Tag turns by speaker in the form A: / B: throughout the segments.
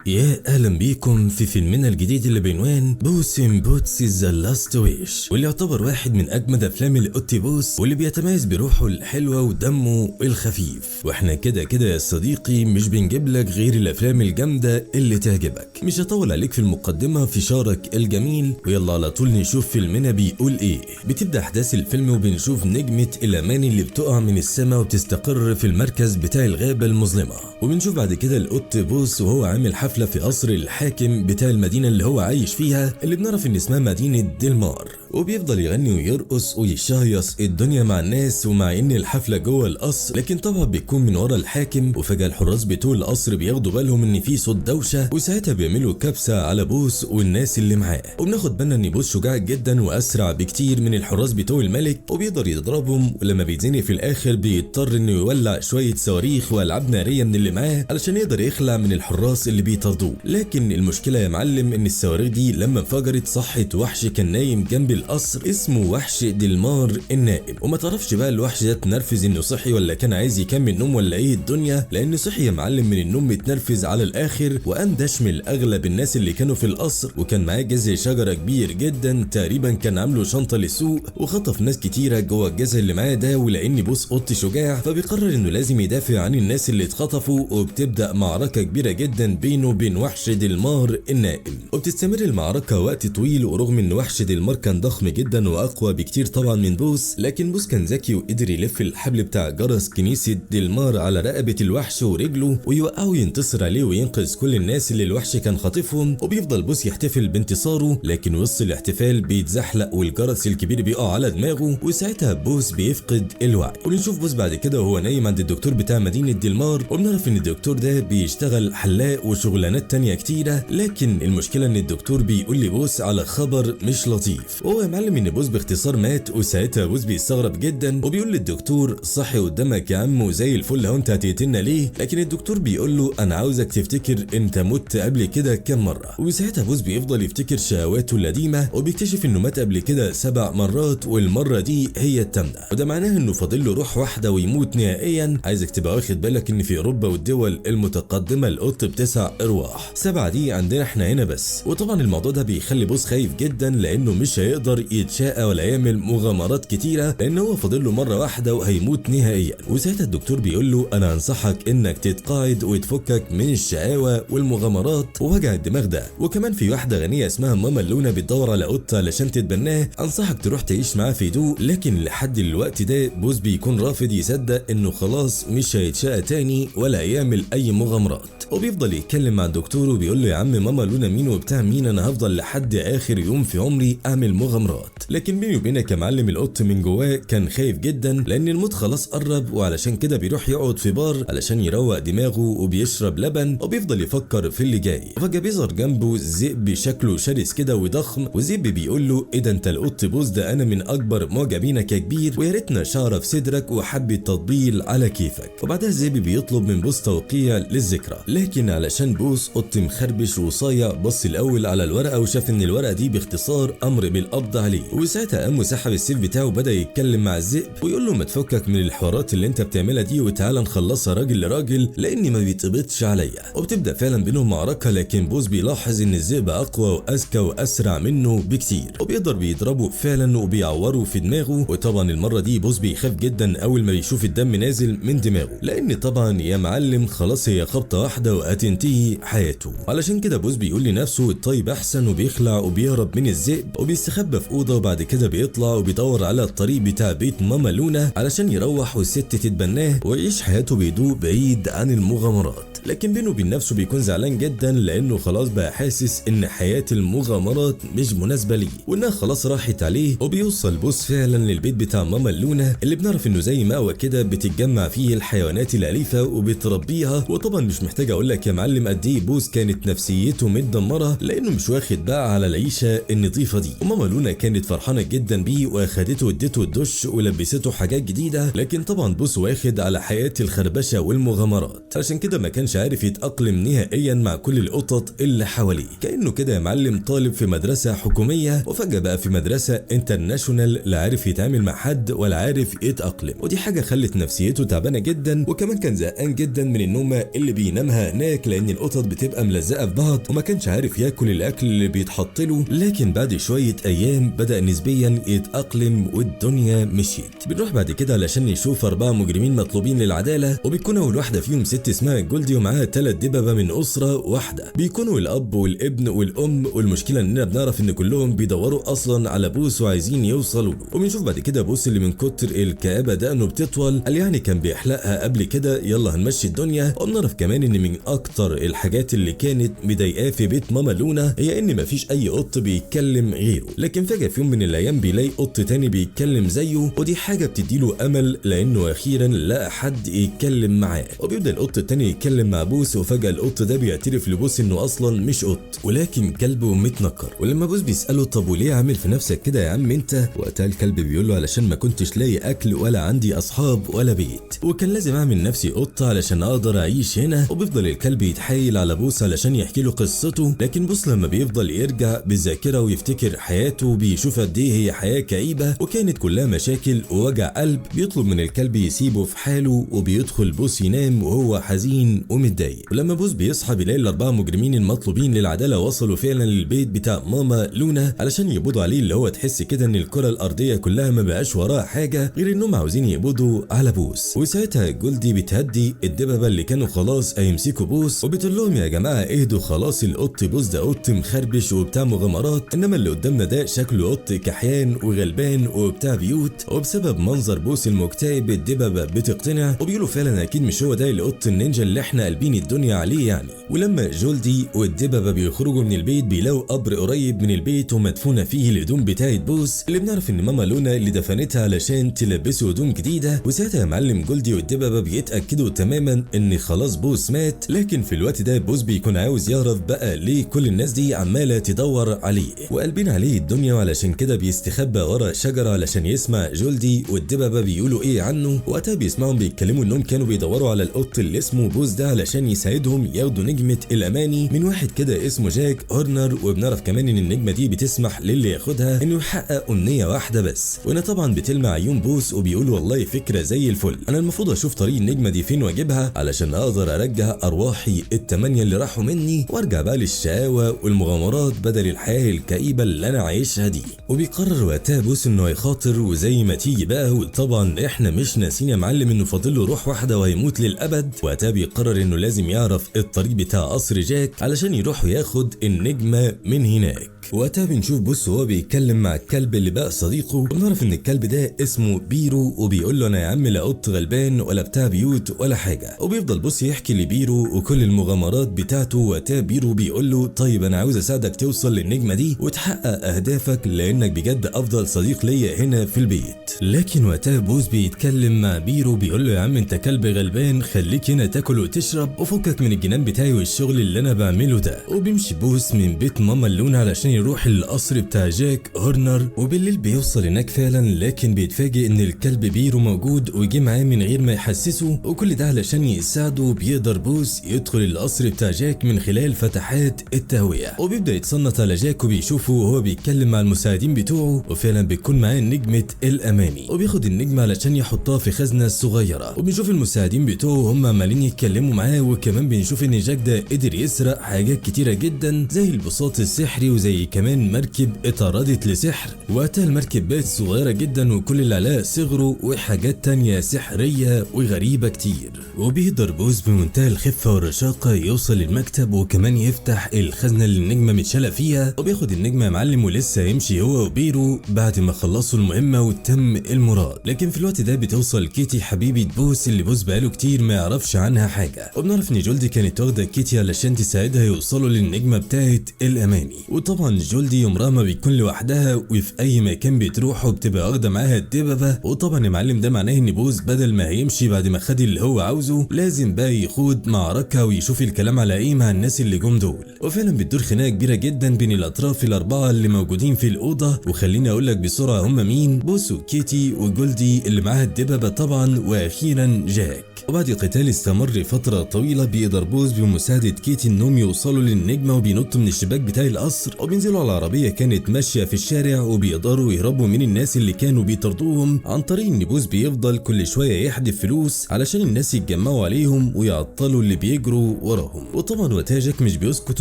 A: يا اهلا بيكم في فيلمنا الجديد اللي بعنوان بوس ان بوتس ذا لاست ويش، واللي يعتبر واحد من اجمد افلام القط بوس، واللي بيتميز بروحه الحلوه ودمه الخفيف. واحنا كده كده يا صديقي مش بنجيب لك غير الافلام الجامده اللي تعجبك. مش هطول عليك في المقدمه في شارك الجميل، ويلا على طول نشوف فيلمنا بيقول ايه. بتبدا احداث الفيلم وبنشوف نجمه الاماني اللي بتقع من السماء وبتستقر في المركز بتاع الغابه المظلمه، وبنشوف بعد كده القط بوس وهو عامل حفله في قصر الحاكم بتاع المدينه اللي هو عايش فيها، اللي بنعرف ان اسمها مدينه دلمار، وبيفضل يغني ويرقص ويشهيص الدنيا مع الناس ومع ان الحفله جوه القصر، لكن طبعا بيكون من ورا الحاكم. وفجاه الحراس بتوع القصر بياخدوا بالهم ان في صوت دوشه، وساعتها بيعملوا كبسه على بوس والناس اللي معاه، وبناخد بالنا ان بوس شجاع جدا واسرع بكتير من الحراس بتوع الملك، وبيقدر يضربهم. ولما بيتزنق في الاخر بيضطر انه يولع شويه صواريخ والعاب ناريه من اللي معاه علشان يقدر يخلع من الحراس اللي بيطاردوه. لكن المشكله يا معلم ان الصواريخ دي لما انفجرت صحت وحش كان نايم جنب القصر اسمه وحش دلمار النائم، وما تعرفش بقى الوحش ده اتنرفز انه صحي ولا كان عايز يكمل نوم ولا ايه الدنيا، لان صحي يا معلم من النوم متنرفز على الاخر، وقام دشمل اغلب الناس اللي كانوا في القصر، وكان معاه جذع شجره كبير جدا تقريبا كان عامله شنطه للسوق، وخطف ناس كتيره جوه الجذع اللي معاه ده. ولان بوس قط شجاع فبيقرر انه لازم يدافع عن الناس اللي اتخطفوا، وبتبدا معركه كبيره جدا بينه وبين وحش دلمار النائم، وبتستمر المعركه وقت طويل. ورغم ان وحش دلمار كان ضخم جدا واقوى بكتير طبعا من بوس، لكن بوس كان ذكي وقدر يلف الحبل بتاع جرس كنيسه دلمار على رقبه الوحش ورجله ويوقعه وينتصر عليه وينقذ كل الناس اللي الوحش كان خاطفهم. وبيفضل بوس يحتفل بانتصاره، لكن وسط الاحتفال بيتزحلق والجرس الكبير بيقع على دماغه، وساعتها بوس بيفقد الوعي. ونشوف بوس بعد كده وهو نايم عند الدكتور بتاع مدينه دلمار، وبنعرف ان الدكتور ده بيشتغل حلاق وشغلانات تانية كتيره. لكن المشكله ان الدكتور بيقول لبوس على خبر مش لطيف، وهو يا معلم ان بوس باختصار مات. وساعتها بوس بيستغرب جدا وبيقول للدكتور صحي قدامك يا عم وزي الفل، هو انت هتقتلنا ليه؟ لكن الدكتور بيقول له انا عاوزك تفتكر انت مت قبل كده كام مره. وساعتها بوس بيفضل يفتكر شهواته القديمه، وبيكتشف انه مات قبل كده 7 مرات والمره دي هي الثامنه، وده معناه انه فاضل له روح واحده ويموت نهائيا. عايزك تبقى واخد بالك ان في اوروبا والدول المتقدمه القط ب9 ارواح، 7 دي عندنا احنا هنا بس. وطبعا الموضوع ده بيخلي بوس خايف جدا، لانه مش هيقدر يتشاقى ولا يعمل مغامرات كتيره، لان هو فاضل له مره واحده وهيموت نهائيا. وساعتها الدكتور بيقول له انا انصحك انك تتقاعد وتفكك من الشقاوه والمغامرات ووجع الدماغ ده. وكمان في واحده غنيه اسمها ماما لونا بتدور على قط علشان تتبناه، انصحك تروح تعيش معاه في هدوء. لكن لحد الوقت ده بوس بيكون رافض يصدق انه خلاص مش هيتشقى تاني ولا يعمل اي مغامرات، وبيفضل يتكلم مع الدكتور وبيقول له يا عم ماما لونا مين وبتاع مين، انا هفضل لحد اخر يوم في عمري اعمل مغامرات. لكن بيني وبينك يا معلم القط من جواه كان خايف جدا، لان الموت خلاص قرب، وعلشان كده بيروح يقعد في بار علشان يروق دماغه وبيشرب لبن، وبيفضل يفكر في اللي جاي. وفجاه بيظهر جنبه ذئب شكله شرس كده وضخم، والذئب بيقول له ايه ده انت القط بوس ده انا من اكبر معجبينك يا كبير، ويا ريتنا شعره في صدرك وحبه تطبيل على كيفك. وبعدها الذئب بيطلب من بوس توقيع للذكرى، لكن علشان بوس قط مخربش وصايع بص الاول على الورقه وشاف ان الورقه دي باختصار امر بالقبض عليه. وساعتها قام وسحب السيف بتاعه وبدا يتكلم مع الذئب ويقول له ما تفكك من الحوارات اللي انت بتعملها دي وتعالى نخلصها راجل لراجل، لاني ما بيتقبضش عليا. وبتبدا فعلا بينهم معركه، لكن بوس بيلاحظ ان الذئب اقوى واذكى واسرع منه بكتير، وبيقدر بيضربه فعلا وبيعوره في دماغه. وطبعا المره دي بوس بيخاف جدا اول ما بيشوف الدم نازل من دماغه، لان طبعا يا معلم خلاص هي خبطه واحده وهتنتهي حياته. علشان كده بوس بيقول لنفسه الطيب احسن، وبيخلع وبيهرب من الذئب وبيستخبى في اوضه، وبعد كده بيطلع وبيدور على الطريق بتاع بيت ماما لونا علشان يروح والست تتبناه ويعيش حياته بهدوء بعيد عن المغامرات. لكن بينه وبين نفسه بيكون زعلان جدا، لانه خلاص بقى حاسس ان حياه المغامرات مش مناسبه ليه وانها خلاص راحت عليه. وبيوصل بوس فعلا للبيت بتاع ماما لونا، اللي بنعرف انه زي مأوى كده بتتجمع فيه الحيوانات الاليفه وبتربيها. وطبعا مش محتاج اقول لك يا معلم قد ايه بوس كانت نفسيته متدمره، لانه مش واخد بقى على العيشه النظيفه دي. وماما لونا كانت فرحانه جدا بيه واخدته وادته الدش ولبسته حاجات جديده، لكن طبعا بوس واخد على حياه الخربشه والمغامرات، عشان كده ما كانش عارف يتاقلم نهائيا مع كل القطط اللي حواليه، كانه كده يا معلم طالب في مدرسه حكوميه وفجاه بقى في مدرسه انترناشونال، لا عارف يتعامل مع حد ولا عارف يتاقلم. ودي حاجه خلت نفسيته تعبانه جدا، وكمان كان زهقان جدا من النومه اللي بينامها هناك، لان القطط القطط بتبقى ملزقه في بعض وما كانش عارف ياكل الاكل اللي بيتحط له، لكن بعد شويه ايام بدا نسبيا يتاقلم والدنيا مشيت. بنروح بعد كده علشان نشوف 4 مجرمين مطلوبين للعداله، وبيكون اول واحده فيهم ست اسمها جولدي ومعاها 3 دببه من اسره واحده، بيكونوا الاب والابن والام، والمشكله اننا بنعرف ان كلهم بيدوروا اصلا على بوس وعايزين يوصلوا له. وبنشوف بعد كده بوس اللي من كتر الكآبه دقنه بتطول، قال يعني كان بيحلقها قبل كده، يلا هنمشي الدنيا. وبنعرف كمان ان من اكتر الحاجات اللي كانت مضايقاه في بيت ماما لونا هي ان مفيش اي قط بيتكلم غيره، لكن فجاه في يوم من الايام بيلاقي قط تاني بيتكلم زيه، ودي حاجه بتديله امل لانه اخيرا لقى حد يتكلم معاه. وبيبدا القط التاني يتكلم مع بوس، وفجاه القط ده بيعترف لبوس انه اصلا مش قط ولكن كلب متنكر. ولما بوس بيساله طب وليه عامل في نفسك كده يا عم انت، وقتها الكلب بيقول له علشان ما كنتش لاقي اكل ولا عندي اصحاب ولا بيت، وكان لازم اعمل نفسي قط علشان اقدر اعيش هنا. وبيفضل الكلب يتحايل على بوس علشان يحكي له قصته، لكن بوس لما بيفضل يرجع بالذاكره ويفتكر حياته بيشوف قد ايه هي حياه كئيبه وكانت كلها مشاكل ووجع قلب. بيطلب من الكلب يسيبه في حاله، وبيدخل بوس ينام وهو حزين ومتضايق. ولما بوس بيصحى بيلاقي ال4 مجرمين المطلوبين للعداله وصلوا فعلا للبيت بتاع ماما لونا علشان يقبضوا عليه، اللي هو تحس كده ان الكره الارضيه كلها ما بقاش وراها حاجه غير انهم عاوزين يقبضوا على بوس. وساعتها جولدي بتهدي الدببه اللي كانوا خلاص هيمسكوا بوس، وبتقول لهم يا جماعه اهدوا خلاص، القط بوس ده قط مخربش وبتاع مغامرات، انما اللي قدامنا ده شكله قط كحيان وغلبان وبتاع بيوت. وبسبب منظر بوس المكتئب الدببه بتقتنع، وبيقولوا فعلا اكيد مش هو ده القط النينجا اللي احنا قلبين الدنيا عليه يعني. ولما جولدي والدببه بيخرجوا من البيت بيلاقوا قبر قريب من البيت ومدفونه فيه الهدوم بتاعت بوس، اللي بنعرف ان ماما لونا اللي دفنتها علشان تلبسه هدوم جديده. وساعتها يا معلم جولدي والدببه بيتاكدوا تماما ان خلاص بوس مات، لكن في الوقت ده بوس بيكون عاوز يعرف بقى ليه كل الناس دي عماله تدور عليه وقلبين عليه الدنيا، وعلشان كده بيستخبى ورا شجره علشان يسمع جولدي والدببه بيقولوا ايه عنه. وقتها بيسمعهم بيتكلموا انهم كانوا بيدوروا على القط اللي اسمه بوس ده علشان يساعدهم ياخدوا نجمه الاماني من واحد كده اسمه جاك هورنر. وبنعرف كمان ان النجمه دي بتسمح للي ياخدها انه يحقق امنيه واحده بس، وهنا طبعا بتلمع عيون بوس وبيقول والله فكره زي الفل، انا المفروض اشوف طريق النجمه دي فين واجيبها علشان اقدر ارجع ارواحي ال8 اللي راحوا مني وارجع بقى للشقاوه والمغامرات بدل الحياه الكئيبه اللي انا عايشها دي. وبيقرر وقتها بوس انه هيخاطر وزي ما تيجي بقى، وطبعا احنا مش ناسين يا معلم انه فاضل له روح واحده وهيموت للابد. وقتها بيقرر انه لازم يعرف الطريق بتاع قصر جاك علشان يروح وياخد النجمه من هناك. وقتها بنشوف بوس وهو بيتكلم مع الكلب اللي بقى صديقه، وبنعرف ان الكلب ده اسمه بيرو، وبيقول له انا يا عم لا قط غلبان ولا بتاع بيوت ولا حاجه. وبيفضل بوس يحكي لبيرو وكل المغامرات بتاعته. وقتها بيرو بيقول له طيب انا عاوز اساعدك توصل للنجمه دي وتحقق اهدافك لانك بجد افضل صديق ليا هنا في البيت. لكن وقتها بوس بيتكلم مع بيرو بيقول له يا عم انت كلب غلبان، خليك هنا تاكل وتشرب وفكك من الجنان بتاعي والشغل اللي انا بعمله ده. وبيمشي بوس من بيت ماما لونا علشان يروح للقصر بتاع جاك هورنر، وبالليل بيوصل هناك فعلا، لكن بيتفاجئ ان الكلب بيرو موجود وجي معاه من غير ما يحسسه، وكل ده علشان يساعده. بيقدر بوس يدخل القصر بتاع جاك من خلال فتحات التهويه، وبيبدا يتصنت على جاك وبيشوفه وهو بيتكلم مع المساعدين بتوعه، وفعلا بتكون معاه نجمه الاماني، وبياخد النجمه علشان يحطها في خزنه صغيره. وبنشوف المساعدين بتوعه هم عمالين يتكلموا معاه، وكمان بنشوف ان جاك ده قدر يسرق حاجات كتيره جدا زي البساط السحري وزي كمان مركب اتعرضت لسحر. وقتها المركب بقت صغيره جدا وكل اللي عليها صغروا وحاجات تانية سحريه وغريبه كتير. وبيقدر بوس بمنتهى الخفه والرشاقه يوصل للمكتب وكمان يفتح الخزنه اللي النجمه متشاله فيها، وبياخد النجمه يا معلم ولسه يمشي هو وبيرو بعد ما خلصوا المهمه وتم المراد. لكن في الوقت ده بتوصل كيتي حبيبه بوس اللي بوس بقاله كتير ما يعرفش عنها حاجه، وبنعرف ان جولدي كانت واخده كيتي علشان تساعدها يوصلوا للنجمه بتاعه الاماني. وطبعا جولدي عمرها ما بتكون لوحدها، وفي اي مكان بتروحه بتبقى واخده معاها الدببه. وطبعا يا معلم ده معناه ان بوس بدل ما هيمشي بعد ما خد اللي هو عاوزه لازم بقى يخوض معركه ويشوف الكلام على ايه مع الناس اللي جم دول. وفعلا بتدور خناقه كبيره جدا بين الاطراف الاربعه اللي موجودين في الاوضه، وخليني اقول لك بسرعه هم مين: بوس وكيتي وجولدي اللي معاها الدببه طبعا، واخيرا جاك. وبعد قتال استمر فترة طويلة بيقدر بوس بمساعدة كيتي انهم يوصلوا للنجمة وبينطوا من الشباك بتاع القصر وبينزلوا على عربية كانت ماشية في الشارع وبيقدروا يهربوا من الناس اللي كانوا بيطردوهم عن طريق ان بوس بيفضل كل شوية يحدف فلوس علشان الناس يتجمعوا عليهم ويعطلوا اللي بيجروا وراهم. وطبعا وقتها جاك مش بيسكت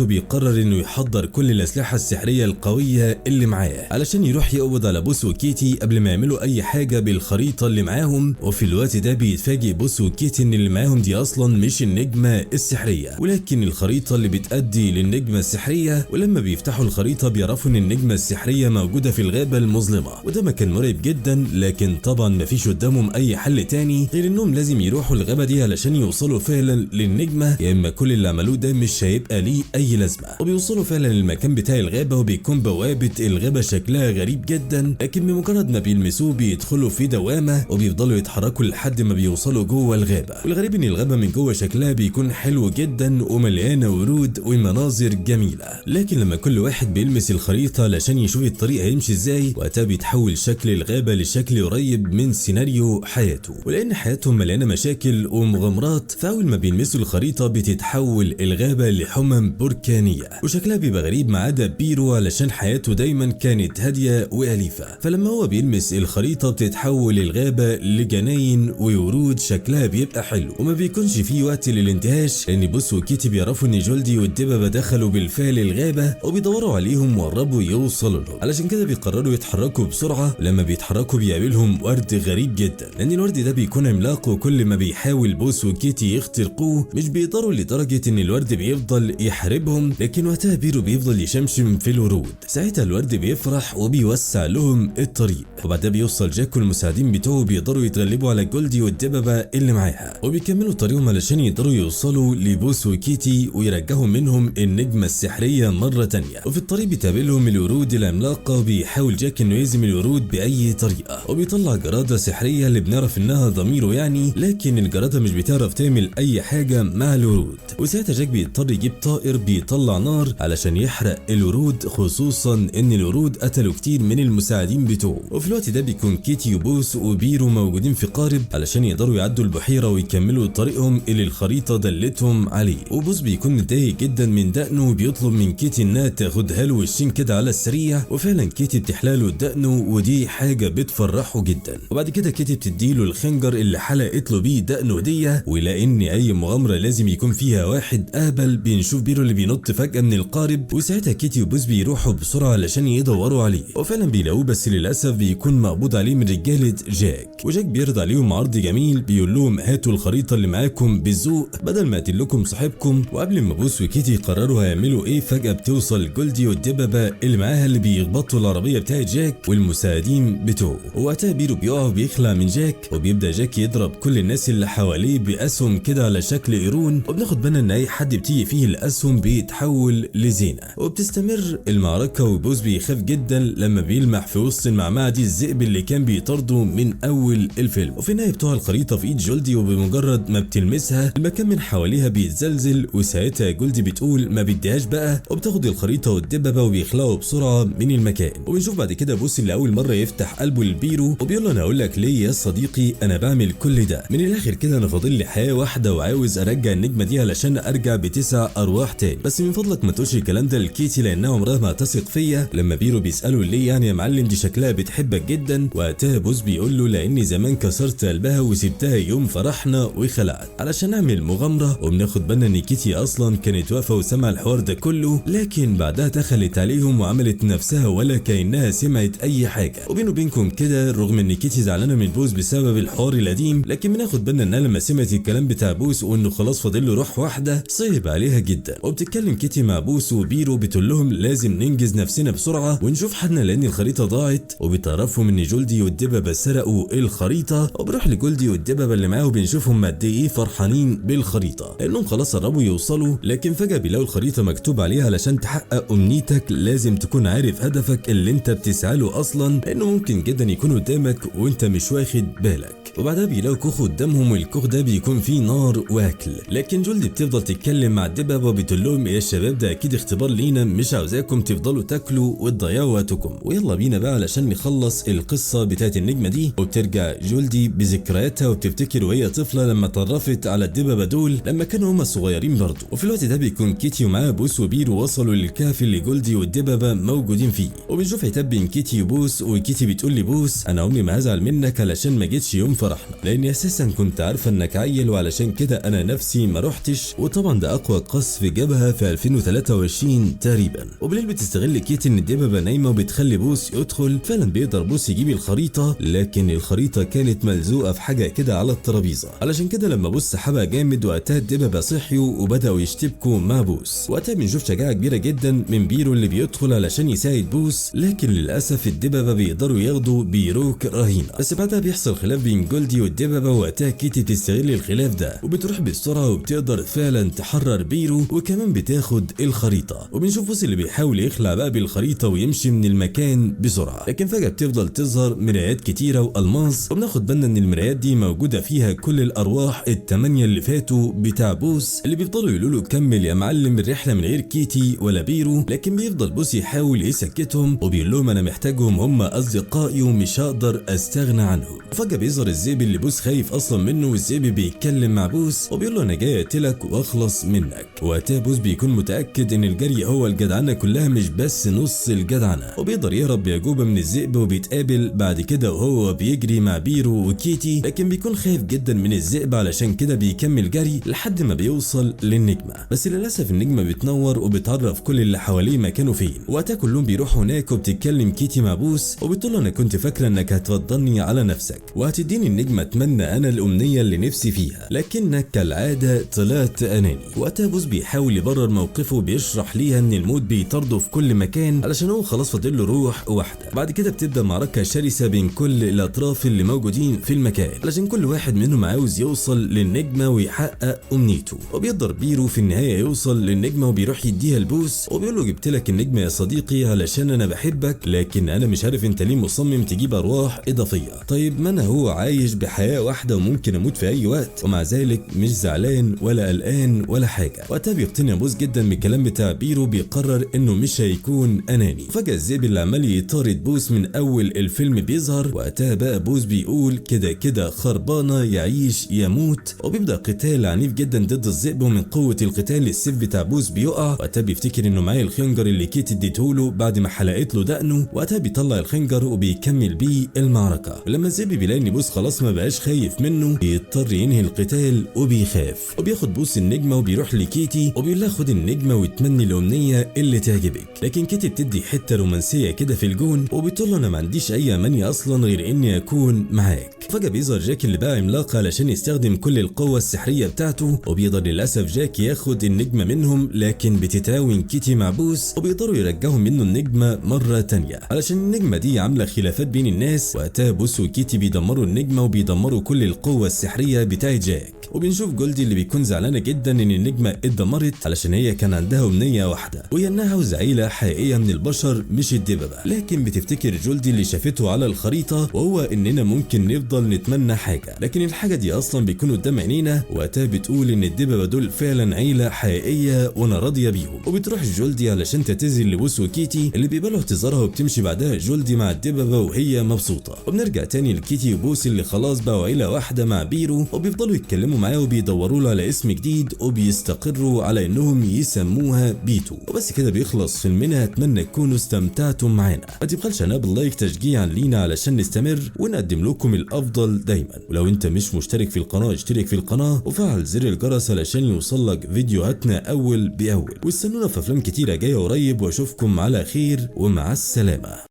A: وبيقرر انه يحضر كل الاسلحة السحرية القوية اللي معاه علشان يروح يقبض على بوس وكيتي قبل ما يعملوا اي حاجة بالخريطة اللي معاهم. وفي الوقت ده بيتفاجئ بوس وكيتي ان اللي معاهم دي اصلا مش النجمة السحرية ولكن الخريطة اللي بتأدي للنجمة السحرية. ولما بيفتحوا الخريطة بيعرفوا ان النجمة السحرية موجودة في الغابة المظلمة وده مكان مرعب جدا. لكن طبعا مفيش قدامهم اي حل تاني غير انهم لازم يروحوا الغابة دي علشان يوصلوا فعلا للنجمة يا اما كل اللي عملوه ده مش هيبقى ليه اي لازمة. وبيوصلوا فعلا للمكان بتاع الغابة وبيكون بوابة الغابة شكلها غريب جدا لكن بمجرد ما بيلمسوه بيدخلوا في دوامة وبيفضلوا يتحركوا لحد ما بيوصلوا جوه الغابة. والغريب ان الغابة من جوه شكلها بيكون حلو جدا ومليانة ورود ومناظر جميلة. لكن لما كل واحد بيلمس الخريطة علشان يشوف الطريق هيمشي ازاي وقتها بيتحول شكل الغابة لشكل قريب من سيناريو حياته. ولان حياتهم مليانة مشاكل ومغامرات فاول ما بيلمسوا الخريطة بتتحول الغابة لحمم بركانية وشكلها بيبقى غريب ما عدا بيرو علشان حياته دايما كانت هادية وأليفة. فلما هو بيلمس الخريطة بتتحول الغابة لجناين وورود شكلها بيبقى حلو وما بيكونش فيه وقت للانتهاش لان بوس وكيتي بيعرفوا ان جولدي والدببة دخلوا بالفعل الغابة وبيدوروا عليهم وقربوا يوصلوا له. علشان كده بيقرروا يتحركوا بسرعة. لما بيتحركوا بيقابلهم ورد غريب جدا لان الورد ده بيكون عملاق وكل ما بيحاول بوس وكيتي يخترقوه مش بيقدروا لدرجة ان الورد بيفضل يحاربهم. لكن وقتها بيرو بيفضل يشمشم في الورود. ساعتها الورد بيفرح وبيوسع لهم الطريق وبعدها بيوصل جاك والمساعدين بتوعه بيقدروا يتغلبوا على جولدي والدببة اللي معاها وبيكملوا طريقهم علشان يقدروا يوصلوا لبوس وكيتي ويرجعوا منهم النجمة السحرية مرة تانية. وفي الطريق بتقابلهم الورود العملاقة وبيحاول جاك انه يهزم الورود بأي طريقة وبيطلع جرادة سحرية اللي بنعرف انها ضميره يعني لكن الجرادة مش بتعرف تعمل اي حاجة مع الورود. وساعتها جاك بيضطر يجيب طائر بيطلع نار علشان يحرق الورود خصوصا ان الورود قتلوا كتير من المساعدين بتوعه. وفي الوقت ده بيكون كيتي وبوس وبيرو موجودين في قارب علشان يقدروا يعدوا البحيرة ويكملوا طريقهم اللي الخريطة دلتهم عليه. وبوس بيكون متضايق جدا من دقنه وبيطلب من كيتي انها تاخدها له وشين كده على السريع وفعلا كيتي بتحلاله دقنه ودي حاجة بتفرحه جدا. وبعد كده كيتي بتديله الخنجر اللي حلقت له بيه دقنه هدية. ولان اي مغامرة لازم يكون فيها واحد اهبل بنشوف بيرو اللي بينط فجأة من القارب وساعتها كيتي وبوس بيروحوا بسرعة علشان يدوروا عليه وفعلا بيلاقوه بس للاسف بيكون مقبوض عليه من رجالة جاك. وجاك بيرضى عليهم عرض جميل بيقول لهم هاتوا الخريطة اللي معاكم بالذوق بدل ما اقتل لكم صاحبكم. وقبل ما بوس وكيتي يقرروا هيعملوا ايه فجأة بتوصل جولدي والدببة اللي معاها اللي بيخبطوا العربية بتاعت جاك والمساعدين بتوعه. ووقتها بيرو بيقع وبيخلع من جاك وبيبدأ جاك يضرب كل الناس اللي حواليه بأسهم كده على شكل قرون وبناخد بالنا ان اي حد بتيجي فيه الاسهم بيتحول لزينة. وبتستمر المعركة وبوس بيخاف جدا لما بيلمح في وسط المعمعة دي الذئب اللي كان بيطارده من اول الفيلم. وفي النهاية بتوع الخريطة في ايد جولدي وبمجرد ما بتلمسها المكان من حواليها بيتزلزل وساعتها جولدي بتقول ما بديهاش بقى وبتاخد الخريطة والدببة وبيخلعوا بسرعة من المكان. وبنشوف بعد كده بوس اللي اول مرة يفتح قلبه لبيرو وبيقول له انا اقول لك ليه يا صديقي انا بعمل كل ده من الاخر كده انا فاضل لي حياة واحدة وعاوز ارجع النجمة دي علشان ارجع ب9 ارواح تاني بس من فضلك ما تقولش الكلام ده لكيتي لانها عمرها ما هتثق فيا. لما بيرو بيسأله ليه يعني يا معلم دي شكلها بتحبك جدا وقتها بوس بيقول له لاني زمان كسرت قلبها وسبتها يوم فرحنا وخلعت علشان اعمل مغامرة. وبناخد بالنا ان كيتي اصلا كانت واقفة وسمع الحوار ده كله لكن بعدها دخلت عليهم وعملت نفسها ولا كأنها سمعت اي حاجة. وبينه وبينكم كده رغم ان كيتي زعلانة من بوس بسبب الحوار القديم لكن بناخد بالنا انها لما سمعت الكلام بتاع بوس وانه خلاص فاضل له روح واحدة صعب عليها جدا. وبتتكلم كيتي مع بوس وبيرو بتقول لهم لازم ننجز نفسنا بسرعة ونشوف حالنا لان الخريطة ضاعت. وبتعرفوا ان جولدي والدببة سرقوا الخريطة وبروح لجولدي والدببة اللي معاه وبنشوفهم قد ايه فرحانين بالخريطة لانهم خلاص قربوا يوصلوا. لكن فجأة بيلاقوا الخريطة مكتوب عليها علشان تحقق امنيتك لازم تكون عارف هدفك اللي انت بتسعى له اصلا لانه ممكن جدا يكون قدامك وانت مش واخد بالك. وبعدها بيلاقوا كوخ قدامهم والكوخ ده بيكون فيه نار واكل. لكن جولدي بتفضل تتكلم مع الدببة وبتقول لهم يا شباب ده اكيد اختبار لينا مش عاوزاكم تفضلوا تاكلوا وتضيعوا وقتكم ويلا بينا بقى علشان نخلص القصة بتاعت النجمة دي. وبترجع جولدي بذكرياتها وبتفتكر وهي طفله لما اتعرفت على الدببه دول لما كانوا هما صغيرين برضه. وفي الوقت ده بيكون كيتي ومعاه بوس وبيرو وصلوا للكهف اللي جولدي والدببه موجودين فيه، وبنشوف عتاب بين كيتي وبوس، وكيتي بتقول لي بوس انا عمري ما هزعل منك علشان ما جيتش يوم فرحنا، لاني اساسا كنت عارفه انك عيل وعلشان كده انا نفسي ما رحتش. وطبعا ده اقوى قصف جابها في 2023 تقريبا. وبالليل بتستغل كيتي ان الدببه نايمه وبتخلي بوس يدخل. فعلا بيقدر بوس يجيب الخريطه، لكن الخريطه كانت ملزوقه في حاجه كده على الترابيزه، علشان كده لما بوس سحبها جامد وقتها الدببه صحيوا وبداوا يشتبكوا مع بوس. وقتها بنشوف شجاعه كبيره جدا من بيرو اللي بيدخل علشان يساعد بوس، لكن للاسف الدببه بيقدروا ياخدوا بيروك رهينه. بس بعدها بيحصل خلاف بين جولدي والدببه، وقتها كيتي بتستغل الخلاف ده وبتروح بسرعه وبتقدر فعلا تحرر بيرو، وكمان بتاخد الخريطه. وبنشوف بوس اللي بيحاول يخلع بقى بالخريطه ويمشي من المكان بسرعه، لكن فجاه بتفضل تظهر مرايات كتيره والماس، وبناخد بالنا ان المرايات دي موجوده فيها كل الارواح الثمانيه اللي فاتوا بتاع بوس، اللي بيفضلوا يقولوا له كمل يا معلم الرحله من غير كيتي ولا بيرو، لكن بيفضل بوس يحاول يسكتهم وبيقول لهم انا محتاجهم، هم اصدقائي ومش هقدر استغنى عنهم. وفجاه بيظهر الذئب اللي بوس خايف اصلا منه، والذئب بيتكلم مع بوس وبيقول له انا جاي اقتلك واخلص منك. وقتها بوس بيكون متاكد ان الجري هو الجدعنه كلها مش بس نص الجدعنه، وبيقدر يهرب بعجوبه من الذئب. وبيتقابل بعد كده وهو بيجري مع بيرو وكيتي، لكن بيكون خايف جدا من الذئب علشان كده بيكمل جري لحد ما بيوصل للنجمه. بس للاسف النجمه بتنور وبتعرف كل اللي حواليه مكانه فين. وقتها كلهم بيروحوا هناك وبتتكلم كيتي مع بوس وبتقول له انا كنت فاكره انك هتفضلني على نفسك وهتديني النجمه اتمنى انا الامنيه اللي نفسي فيها، لكنك كالعاده طلعت اناني. وقتها بوس بيحاول يبرر موقفه وبيشرح ليها ان الموت بيطارده في كل مكان علشان هو خلاص فاضل له روح واحده. بعد كده بتبدا معركه شرسه بين كل الاطراف اللي موجودين في المكان علشان كل واحد منهم عاوز يوصل للنجمه ويحقق امنيته. وبيقدر بيرو في النهايه يوصل للنجمه وبيروح يديها لبوس وبيقول له جبت لك النجمه يا صديقي علشان انا بحبك، لكن انا مش عارف انت ليه مصمم تجيب ارواح اضافيه. طيب ما انا هو عايش بحياه واحده وممكن اموت في اي وقت، ومع ذلك مش زعلان ولا قلقان ولا حاجه. وقتها بيقتنع بوس جدا بالكلام بتاع بيرو، بيقرر انه مش هيكون اناني. فجاه الذئب اللي عمال يطارد بوس من اول الفيلم بيظهر. وقتها بقى بوس بيقول كده كده خربانه يعيش يموت، وبيبدا قتال عنيف جدا ضد الذئب. ومن قوه القتال السيف بتاع بوس بيقع. وقتها بيفتكر انه معاه الخنجر اللي كيت اديتهوله بعد ما حلقت له دقنه. وقتها بيطلع الخنجر وبيكمل بيه المعركه. ولما الذئب بيلاقي ان بوس خلاص ما بقاش خايف منه بيضطر ينهي القتال وبيخاف. وبياخد بوس النجمه وبيروح لكيتي وبيقول لها خد النجمه وتمني الامنيه اللي تعجبك، لكن كيتي بتدي حته رومانسيه كده في الجون وبتقول له انا ما عنديش اي اماني اصلا غير اني اكون معاك. فجاه بيظهر جاك اللي بقى عملاق علشان يستخدم كل القوه السحريه بتاعته، وبيقدر للاسف جاك ياخد النجمه منهم، لكن بتتعاون كيتي مع بوس وبيقدروا يرجعوا منه النجمه مره تانية علشان النجمه دي عامله خلافات بين الناس. وقتها بوس وكيتي بيدمروا النجمه وبيدمروا كل القوه السحريه بتاعت جاك. وبنشوف جولدي اللي بيكون زعلانه جدا ان النجمه اتدمرت علشان هي كان عندها امنيه واحده، وهي انها عاوزه عيله حقيقيه من البشر مش الدببه. لكن بتفتكر جولدي اللي شافته على الخريطه وهو اننا ممكن نفضل نتمنى حاجه، لكن الحاجه دي اصلا بيكون قدام عينينا. وقتها بتقول ان الدببه دول فعلا عيله حقيقيه وانا راضيه بيهم. وبتروح جولدي علشان تعتذر لبوس وكيتي اللي بيقبلوا اعتذارها، وبتمشي بعدها جولدي مع الدببه وهي مبسوطه. وبنرجع تاني لكيتي وبوس اللي خلاص بقوا عيله واحده مع بيرو، وبيفضلوا يتكلموا معاه وبيدوروا له على اسم جديد وبيستقروا على انهم يسموها بيتو. وبس كده بيخلص فيلمنا. اتمنى تكونوا استمتعتم معانا، ما تبخلش علينا باللايك تشجيعا لينا علشان نستمر ونقدم لكم الافضل دايما. ولو انت مش مشترك في القناه اشترك في القناه وفعل زر الجرس علشان يوصلك فيديوهاتنا اول باول. واستنونا في افلام كتيره جايه قريب، واشوفكم على خير ومع السلامه.